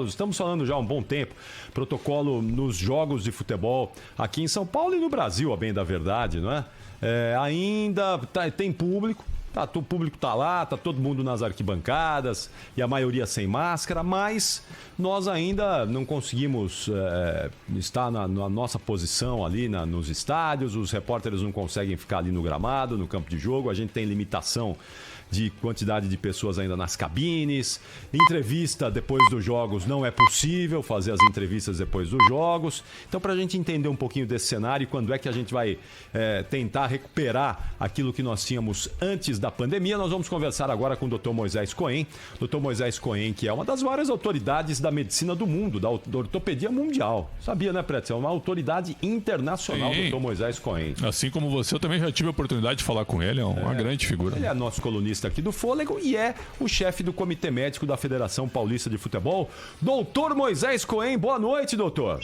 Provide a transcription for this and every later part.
Estamos falando já há um bom tempo, protocolo nos jogos de futebol aqui em São Paulo e no Brasil, a bem da verdade, não é? Ainda tem público, o público está lá, está todo mundo nas arquibancadas e a maioria sem máscara, mas nós ainda não conseguimos estar na nossa posição ali nos estádios, os repórteres não conseguem ficar ali no gramado, no campo de jogo, a gente tem limitação de quantidade de pessoas ainda nas cabines, entrevista depois dos jogos não é possível fazer as entrevistas depois dos jogos. Então, para a gente entender um pouquinho desse cenário e quando é que a gente vai tentar recuperar aquilo que nós tínhamos antes da pandemia, nós vamos conversar agora com o Dr. Moisés Cohen. Dr. Moisés Cohen, que é uma das várias autoridades da medicina do mundo, da ortopedia mundial. Sabia, né, Pretzel? É uma autoridade internacional, Sim. Dr. Moisés Cohen. Assim como você, eu também já tive a oportunidade de falar com ele, é uma grande figura. Ele é nosso colunista aqui do Fôlego e é o chefe do Comitê Médico da Federação Paulista de Futebol, doutor Moisés Cohen. Boa noite, doutor.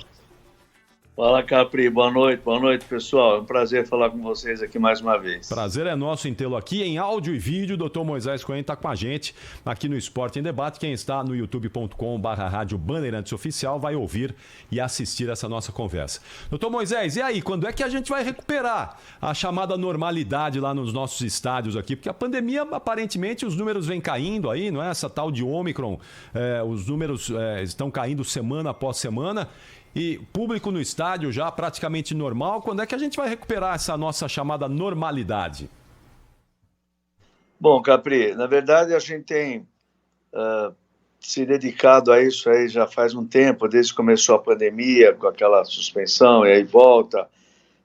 Fala, Capri. Boa noite, pessoal. É um prazer falar com vocês aqui mais uma vez. Prazer é nosso em tê-lo aqui em áudio e vídeo. Dr. Moisés Cohen está com a gente aqui no Esporte em Debate. Quem está no youtube.com/rádio Bandeirantes Oficial vai ouvir e assistir essa nossa conversa. Dr. Moisés, e aí, quando é que a gente vai recuperar a chamada normalidade lá nos nossos estádios aqui? Porque a pandemia, aparentemente, os números vêm caindo aí, não é? Essa tal de Ômicron, os números estão caindo semana após semana. E público no estádio já praticamente normal. Quando é que a gente vai recuperar essa nossa chamada normalidade? Bom, Capri, na verdade a gente tem se dedicado a isso aí já faz um tempo, desde que começou a pandemia, com aquela suspensão e aí volta.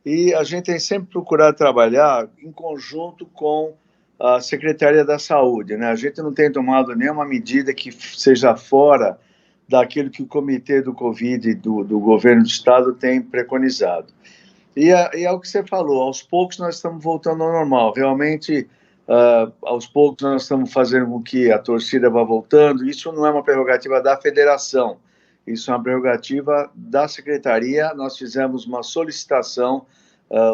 E a gente tem sempre procurado trabalhar em conjunto com a Secretaria da Saúde, né? A gente não tem tomado nenhuma medida que seja fora daquilo que o Comitê do Covid do Governo do Estado tem preconizado. E é o que você falou, aos poucos nós estamos voltando ao normal. Realmente, aos poucos nós estamos fazendo com que a torcida vá voltando. Isso não é uma prerrogativa da federação, isso é uma prerrogativa da Secretaria. Nós fizemos uma solicitação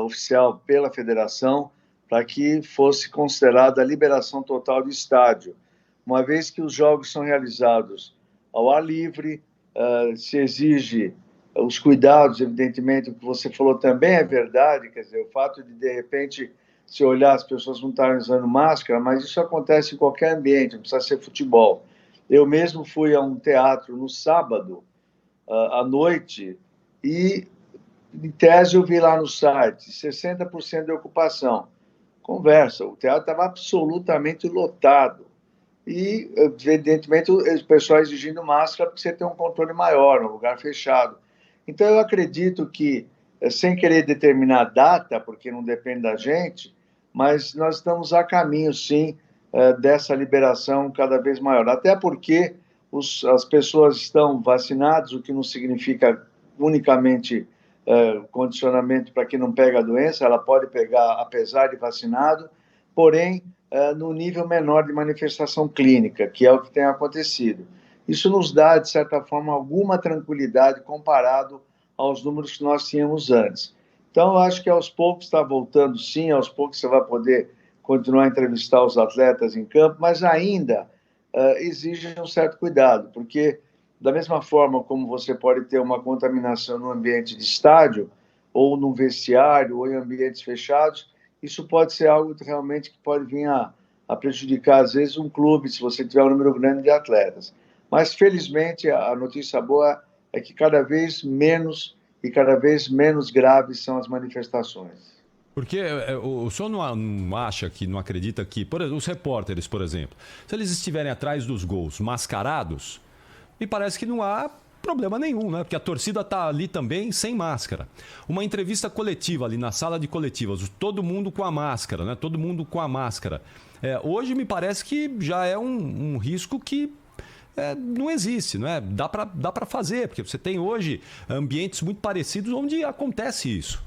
oficial pela federação para que fosse considerada a liberação total do estádio, uma vez que os jogos são realizados ao ar livre, se exige os cuidados, evidentemente, o que você falou também é verdade, quer dizer, o fato de repente, se olhar, as pessoas não estarem usando máscara, mas isso acontece em qualquer ambiente, não precisa ser futebol. Eu mesmo fui a um teatro no sábado, à noite, e, em tese, eu vi lá no site, 60% de ocupação. Conversa, o teatro estava absolutamente lotado. E, evidentemente, o pessoal exigindo máscara porque você tem um controle maior, um lugar fechado. Então, eu acredito que, sem querer determinar a data, porque não depende da gente, mas nós estamos a caminho, sim, dessa liberação cada vez maior. Até porque as pessoas estão vacinadas, o que não significa unicamente condicionamento para que não pegue a doença, ela pode pegar apesar de vacinado, porém, no nível menor de manifestação clínica, que é o que tem acontecido. Isso nos dá, de certa forma, alguma tranquilidade comparado aos números que nós tínhamos antes. Então, eu acho que aos poucos está voltando, sim, aos poucos você vai poder continuar a entrevistar os atletas em campo, mas ainda exige um certo cuidado, porque da mesma forma como você pode ter uma contaminação no ambiente de estádio, ou no vestiário, ou em ambientes fechados, isso pode ser algo realmente que pode vir a prejudicar, às vezes, um clube, se você tiver um número grande de atletas. Mas, felizmente, a notícia boa é que cada vez menos e cada vez menos graves são as manifestações. Porque o senhor não acha que, não acredita que, por exemplo, os repórteres, por exemplo, se eles estiverem atrás dos gols mascarados, me parece que não há problema nenhum, né? Porque a torcida está ali também sem máscara. Uma entrevista coletiva ali na sala de coletivas, todo mundo com a máscara, né? Todo mundo com a máscara. Hoje me parece que já é um risco que não existe, não é? Dá para fazer, porque você tem hoje ambientes muito parecidos onde acontece isso.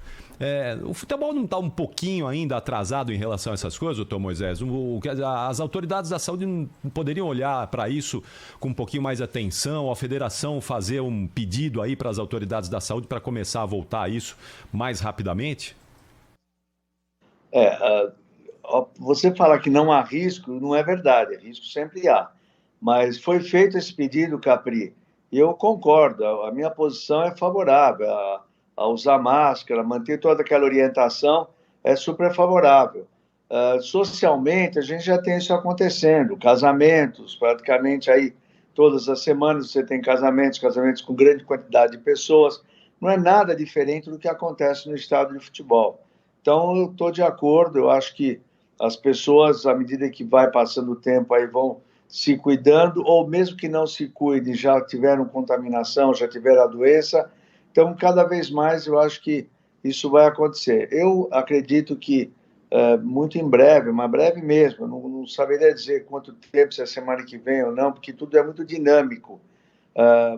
O futebol não está um pouquinho ainda atrasado em relação a essas coisas, doutor Moisés? As autoridades da saúde não poderiam olhar para isso com um pouquinho mais de atenção, a federação fazer um pedido aí para as autoridades da saúde para começar a voltar a isso mais rapidamente? Você falar que não há risco, não é verdade, risco sempre há. Mas foi feito esse pedido, Capri, E eu concordo, a minha posição é favorável a usar máscara, manter toda aquela orientação é super favorável. Socialmente, a gente já tem isso acontecendo, casamentos, praticamente aí todas as semanas você tem casamentos com grande quantidade de pessoas, não é nada diferente do que acontece no estádio de futebol. Então, eu estou de acordo, eu acho que as pessoas, à medida que vai passando o tempo, aí vão se cuidando, ou mesmo que não se cuidem, já tiveram contaminação, já tiveram a doença. Então, cada vez mais, eu acho que isso vai acontecer. Eu acredito que muito em breve, mas breve mesmo, eu não saberia dizer quanto tempo, se é semana que vem ou não, porque tudo é muito dinâmico.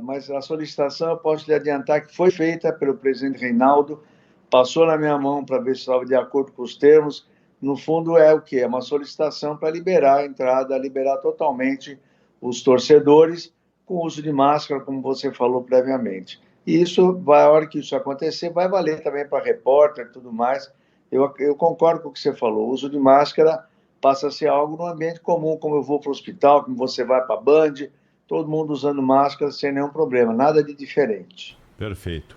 Mas a solicitação, eu posso lhe adiantar que foi feita pelo presidente Reinaldo, passou na minha mão para ver se estava de acordo com os termos. No fundo, é o quê? É uma solicitação para liberar a entrada, liberar totalmente os torcedores com uso de máscara, como você falou previamente. E isso, a hora que isso acontecer, vai valer também para repórter e tudo mais. Eu concordo com o que você falou. O uso de máscara passa a ser algo no ambiente comum, como eu vou para o hospital, como você vai para a Band, todo mundo usando máscara sem nenhum problema, nada de diferente. Perfeito.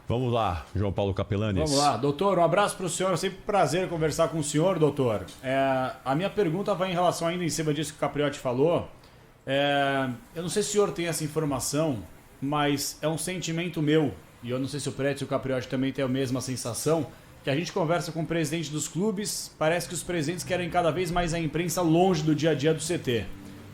Vamos lá, João Paulo Capelanes. Vamos lá, doutor, um abraço para o senhor, sempre um prazer conversar com o senhor, doutor. A minha pergunta vai em relação ainda em cima disso que o Capriotti falou. Eu não sei se o senhor tem essa informação, mas é um sentimento meu, e eu não sei se o Preto e o Capriotti também têm a mesma sensação, que a gente conversa com o presidente dos clubes, parece que os presidentes querem cada vez mais a imprensa longe do dia a dia do CT.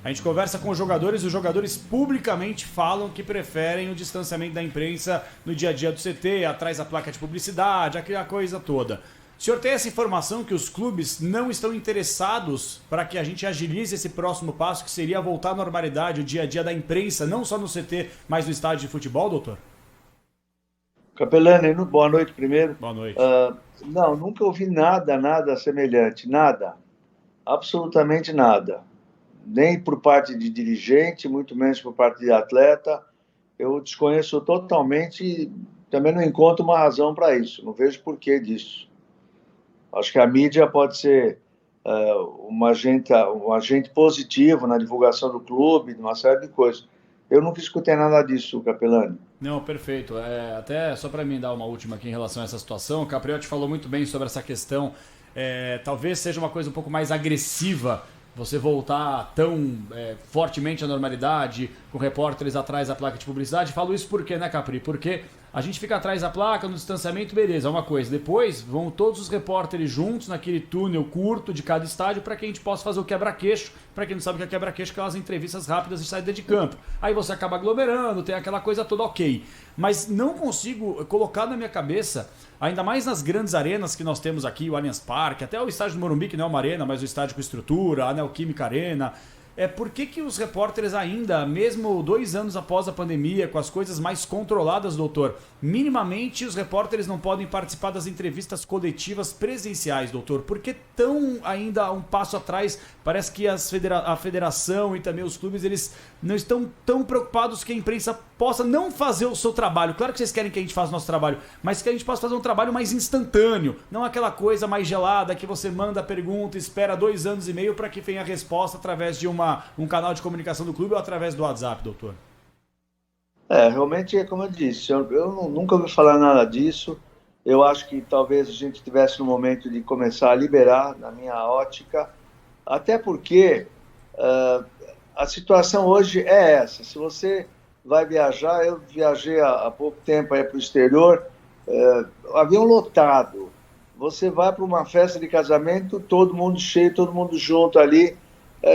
A gente conversa com os jogadores publicamente falam que preferem o distanciamento da imprensa no dia a dia do CT, atrás da placa de publicidade, aquela coisa toda. O senhor tem essa informação que os clubes não estão interessados para que a gente agilize esse próximo passo, que seria voltar à normalidade, o dia a dia da imprensa, não só no CT, mas no estádio de futebol, doutor? Capelani, boa noite primeiro. Boa noite. Não, nunca ouvi nada semelhante, nada, absolutamente nada. Nem por parte de dirigente, muito menos por parte de atleta. Eu desconheço totalmente e também não encontro uma razão para isso. Não vejo porquê disso. Acho que a mídia pode ser um agente positivo na divulgação do clube, de uma série de coisas. Eu nunca escutei nada disso, Capelani. Não, perfeito. Até só para mim dar uma última aqui em relação a essa situação, o Capriotti falou muito bem sobre essa questão. Talvez seja uma coisa um pouco mais agressiva você voltar tão fortemente à normalidade, com repórteres atrás da placa de publicidade. Falo isso por quê, né, Capri? Porque a gente fica atrás da placa, no distanciamento, beleza, é uma coisa. Depois vão todos os repórteres juntos naquele túnel curto de cada estádio para que a gente possa fazer o quebra-queixo. Para quem não sabe o que é quebra-queixo, aquelas entrevistas rápidas de saída de campo. Aí você acaba aglomerando, tem aquela coisa toda ok. Mas não consigo colocar na minha cabeça, ainda mais nas grandes arenas que nós temos aqui, o Allianz Parque, até o estádio do Morumbi, que não é uma arena, mas o estádio com estrutura, a Neoquímica Arena. Por que os repórteres ainda, mesmo 2 anos após a pandemia, com as coisas mais controladas, doutor, minimamente os repórteres não podem participar das entrevistas coletivas presenciais, doutor? Por que tão ainda um passo atrás? Parece que a federação e também os clubes, eles não estão tão preocupados que a imprensa possa não fazer o seu trabalho. Claro que vocês querem que a gente faça o nosso trabalho, mas que a gente possa fazer um trabalho mais instantâneo, não aquela coisa mais gelada que você manda a pergunta, espera 2 anos e meio para que venha a resposta através de um canal de comunicação do clube ou através do WhatsApp, doutor? Realmente é como eu disse, eu nunca ouvi falar nada disso. Eu acho que talvez a gente estivesse no momento de começar a liberar, na minha ótica, até porque a situação hoje é essa. Se você vai viajar, eu viajei há pouco tempo para o exterior, avião lotado. Você vai para uma festa de casamento, todo mundo cheio, todo mundo junto ali.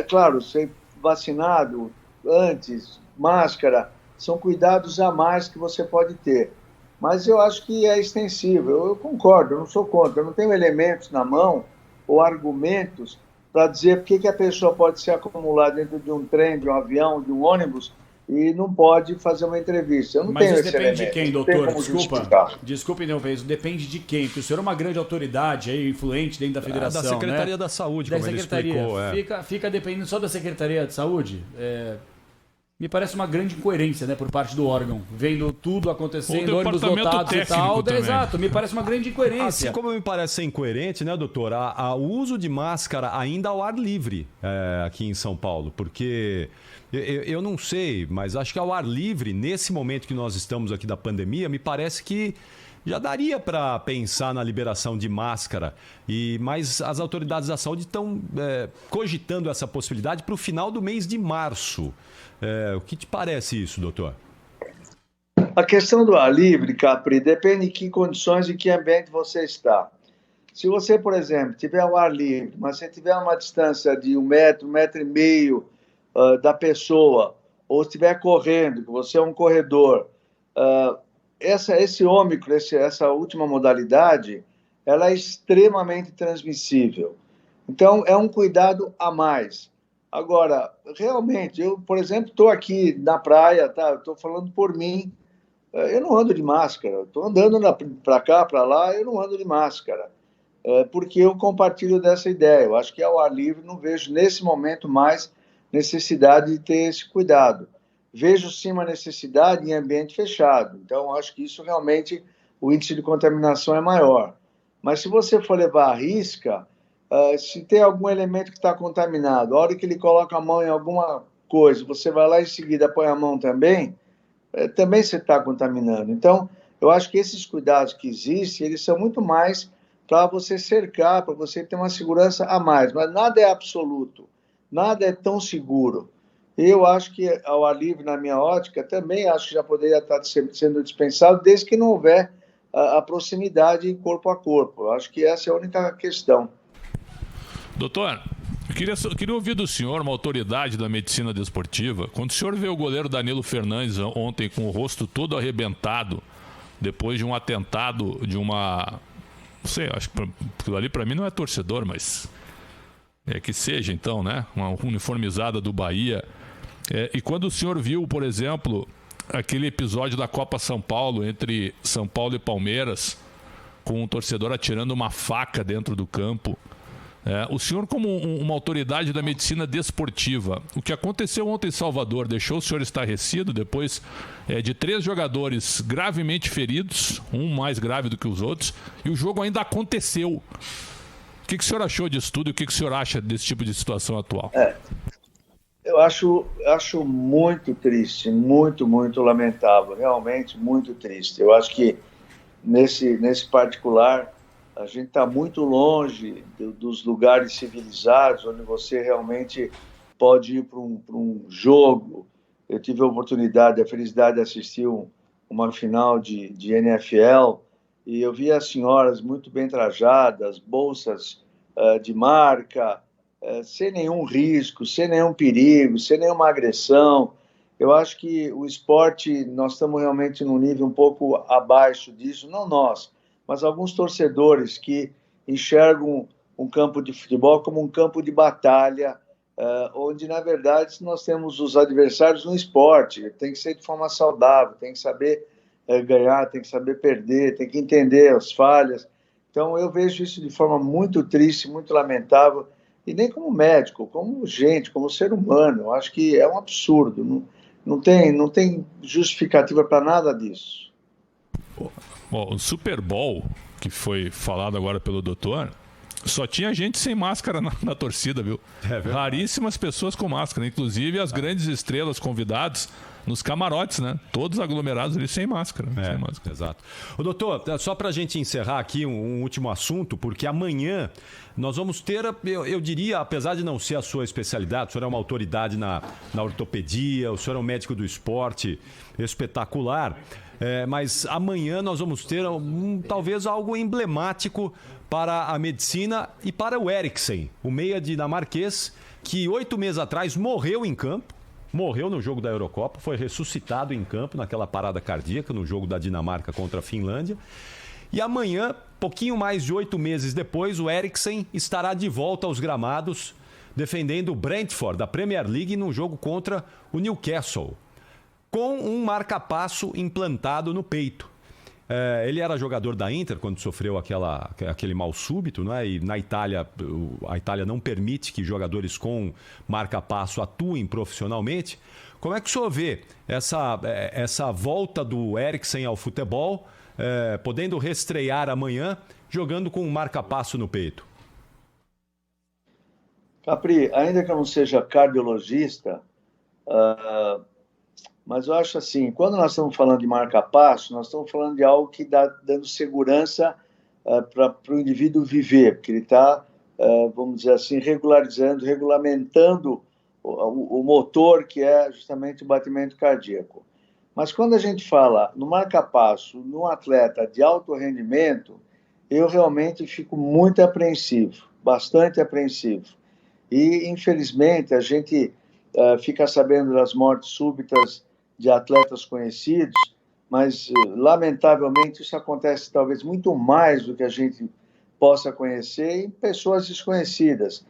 Claro, ser vacinado antes, máscara, são cuidados a mais que você pode ter. Mas eu acho que é extensível. Eu concordo, eu não sou contra. Eu não tenho elementos na mão ou argumentos para dizer por que a pessoa pode se acumular dentro de um trem, de um avião, de um ônibus e não pode fazer uma entrevista. Eu não tenho esse elemento. Mas isso depende de quem, doutor? Desculpe, não, isso depende de quem? Porque o senhor é uma grande autoridade aí, influente dentro da federação, da Secretaria, né? da Saúde, da como Secretaria. Ele explicou. Fica dependendo só da Secretaria de Saúde? Me parece uma grande incoerência, né, por parte do órgão, vendo tudo acontecendo, O ônibus departamento lotados e tal. técnico também. Exato, me parece uma grande incoerência. Assim como me parece ser incoerente, né, doutor, o uso de máscara ainda ao ar livre aqui em São Paulo, porque eu não sei, mas acho que ao ar livre, nesse momento que nós estamos aqui da pandemia, me parece que já daria para pensar na liberação de máscara, mas as autoridades da saúde estão cogitando essa possibilidade para o final do mês de março. O que te parece isso, doutor? A questão do ar livre, Capri, depende de que condições e que ambiente você está. Se você, por exemplo, tiver ao ar livre, mas você tiver uma distância de 1 metro, 1,5 metro da pessoa, ou estiver correndo, que você é um corredor, esse Ômicron, essa última modalidade, ela é extremamente transmissível. Então, é um cuidado a mais. Agora, realmente, eu, por exemplo, estou aqui na praia, tá? Estou falando por mim, eu não ando de máscara, estou andando para cá, para lá, eu não ando de máscara, porque eu compartilho dessa ideia. Eu acho que ao ar livre não vejo, nesse momento, mais necessidade de ter esse cuidado. Vejo, sim, uma necessidade em ambiente fechado. Então, acho que isso realmente, o índice de contaminação é maior. Mas se você for levar à risca, se tem algum elemento que está contaminado, a hora que ele coloca a mão em alguma coisa, você vai lá em seguida põe a mão também, também você está contaminando. Então, eu acho que esses cuidados que existem, eles são muito mais para você cercar, para você ter uma segurança a mais. Mas nada é absoluto, nada é tão seguro. Eu acho que ao ar livre, na minha ótica, também acho que já poderia estar sendo dispensado, desde que não houver a proximidade corpo a corpo. Eu acho que essa é a única questão. Doutor, eu queria ouvir do senhor, uma autoridade da medicina desportiva, quando o senhor vê o goleiro Danilo Fernandes ontem com o rosto todo arrebentado, depois de um atentado de uma... Não sei, acho que aquilo ali para mim não é torcedor, mas... que seja então, né? Uma uniformizada do Bahia. E quando o senhor viu, por exemplo, aquele episódio da Copa São Paulo, entre São Paulo e Palmeiras, com um torcedor atirando uma faca dentro do campo, o senhor, como uma autoridade da medicina desportiva, o que aconteceu ontem em Salvador deixou o senhor estarrecido depois de 3 jogadores gravemente feridos, um mais grave do que os outros, e o jogo ainda aconteceu. O que o senhor achou disso tudo e o que o senhor acha desse tipo de situação atual? Eu acho muito triste, muito, muito lamentável, realmente muito triste. Eu acho que nesse particular a gente está muito longe dos lugares civilizados, onde você realmente pode ir para um jogo. Eu tive a felicidade de assistir uma final de NFL, e eu vi as senhoras muito bem trajadas, bolsas de marca, sem nenhum risco, sem nenhum perigo, sem nenhuma agressão. Eu acho que o esporte, nós estamos realmente num nível um pouco abaixo disso, não nós, mas alguns torcedores que enxergam um campo de futebol como um campo de batalha, onde, na verdade, nós temos os adversários no esporte. Tem que ser de forma saudável, tem que saber ganhar, tem que saber perder, tem que entender as falhas. Então, eu vejo isso de forma muito triste, muito lamentável, e nem como médico, como gente, como ser humano. Eu acho que é um absurdo, não tem justificativa para nada disso. O Super Bowl, que foi falado agora pelo doutor, só tinha gente sem máscara na torcida, viu? Raríssimas pessoas com máscara, inclusive as grandes estrelas convidados nos camarotes, né? Todos aglomerados ali sem máscara. Sem máscara. Exato. Ô, doutor, só para a gente encerrar aqui um último assunto, porque amanhã nós vamos ter, eu diria, apesar de não ser a sua especialidade, o senhor é uma autoridade na ortopedia, o senhor é um médico do esporte espetacular, mas amanhã nós vamos ter talvez algo emblemático para a medicina e para o Eriksen, o meia dinamarquês, que 8 meses atrás morreu em campo, morreu no jogo da Eurocopa, foi ressuscitado em campo naquela parada cardíaca no jogo da Dinamarca contra a Finlândia. E amanhã, pouquinho mais de 8 meses depois, o Eriksen estará de volta aos gramados, defendendo o Brentford da Premier League no jogo contra o Newcastle, com um marca-passo implantado no peito. Ele era jogador da Inter quando sofreu aquele mal súbito, não é? E na Itália, a Itália não permite que jogadores com marca-passo atuem profissionalmente. Como é que o senhor vê essa volta do Eriksen ao futebol, podendo reestrear amanhã, jogando com um marca-passo no peito? Capri, ainda que eu não seja cardiologista, mas eu acho assim, quando nós estamos falando de marca-passo, nós estamos falando de algo que está dando segurança para o indivíduo viver, porque ele está, vamos dizer assim, regulamentando o motor, que é justamente o batimento cardíaco. Mas quando a gente fala no marca-passo, num atleta de alto rendimento, eu realmente fico muito apreensivo, bastante apreensivo. E, infelizmente, a gente fica sabendo das mortes súbitas de atletas conhecidos, mas, lamentavelmente, isso acontece talvez muito mais do que a gente possa conhecer em pessoas desconhecidas.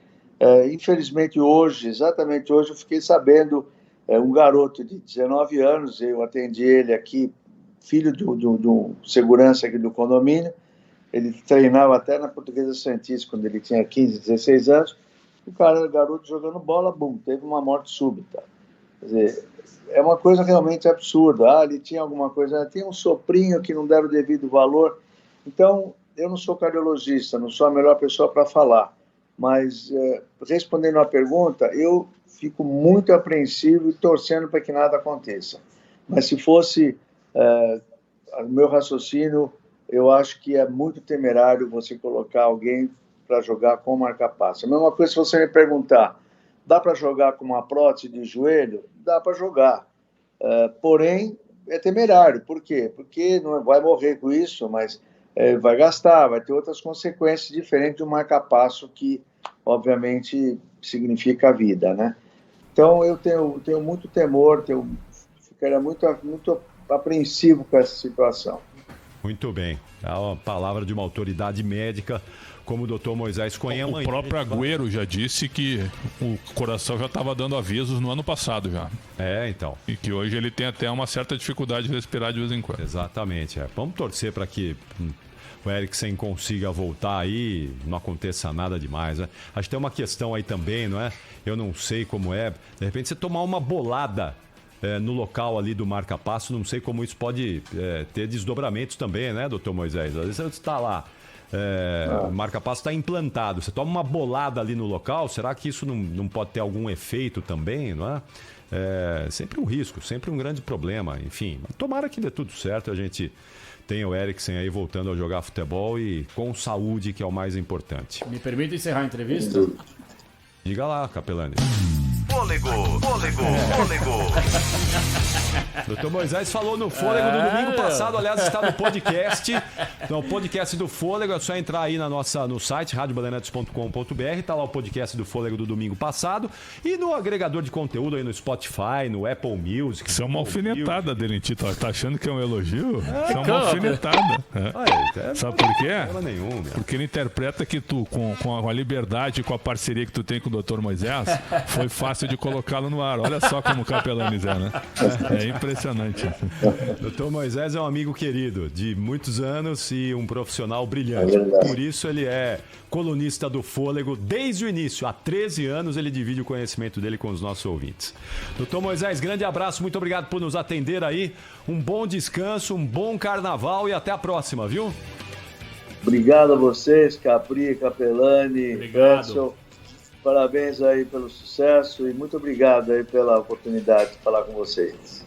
Infelizmente, hoje, exatamente hoje, eu fiquei sabendo um garoto de 19 anos, eu atendi ele aqui, filho de um segurança aqui do condomínio, ele treinava até na Portuguesa Santista quando ele tinha 15, 16 anos, o garoto jogando bola, bum, teve uma morte súbita. Quer dizer, é uma coisa realmente absurda. Ele tinha alguma coisa, tinha um soprinho que não deram o devido valor. Então, eu não sou cardiologista, não sou a melhor pessoa para falar, mas respondendo à pergunta, eu fico muito apreensivo e torcendo para que nada aconteça. Mas se fosse o meu raciocínio, eu acho que é muito temerário você colocar alguém para jogar com marca-passo. A mesma coisa se você me perguntar, dá para jogar com uma prótese de joelho? Dá para jogar. Porém, é temerário. Por quê? Porque não vai morrer com isso, mas vai gastar, vai ter outras consequências diferentes de um marca-passo que, obviamente, significa a vida, né? Então, eu tenho muito temor, ficaria muito apreensivo com essa situação. Muito bem. É a palavra de uma autoridade médica, como o doutor Moisés Cunha. O próprio Agüero já disse que o coração já estava dando avisos no ano passado já. Então. E que hoje ele tem até uma certa dificuldade de respirar de vez em quando. Exatamente. Vamos torcer para que o Eriksen consiga voltar aí, não aconteça nada demais, né? Acho que tem uma questão aí também, não é? Eu não sei como é. De repente você tomar uma bolada no local ali do marca-passo, não sei como isso pode ter desdobramentos também, né, doutor Moisés? Às vezes você está lá, o marca-passo está implantado, você toma uma bolada ali no local, será que isso não pode ter algum efeito também, não é? Sempre um risco, sempre um grande problema, enfim. Tomara que dê tudo certo e a gente tenha o Eriksen aí voltando a jogar futebol e com saúde, que é o mais importante. Me permite encerrar a entrevista? Diga lá, Capelani. Fôlego. Doutor Moisés falou no Fôlego do domingo passado, aliás, está no podcast. Então, o podcast do Fôlego, é só entrar aí no site, radiobandeirantes.com.br, está lá o podcast do Fôlego do domingo passado. E no agregador de conteúdo aí no Spotify, no Apple Music. Isso é uma alfinetada dele em ti, tá achando que é um elogio? Isso é uma alfinetada. Sabe por quê? Porque ele interpreta que tu, com a liberdade e com a parceria que tu tem com o Dr. Moisés, foi fácil de colocá-lo no ar. Olha só como o Capelani é, né? É impressionante. Doutor Moisés é um amigo querido de muitos anos e um profissional brilhante. Por isso ele é colunista do Fôlego desde o início. Há 13 anos ele divide o conhecimento dele com os nossos ouvintes. Doutor Moisés, grande abraço, muito obrigado por nos atender aí. Um bom descanso, um bom carnaval e até a próxima, viu? Obrigado a vocês, Capri, Capelani, Edson. Parabéns aí pelo sucesso e muito obrigado aí pela oportunidade de falar com vocês.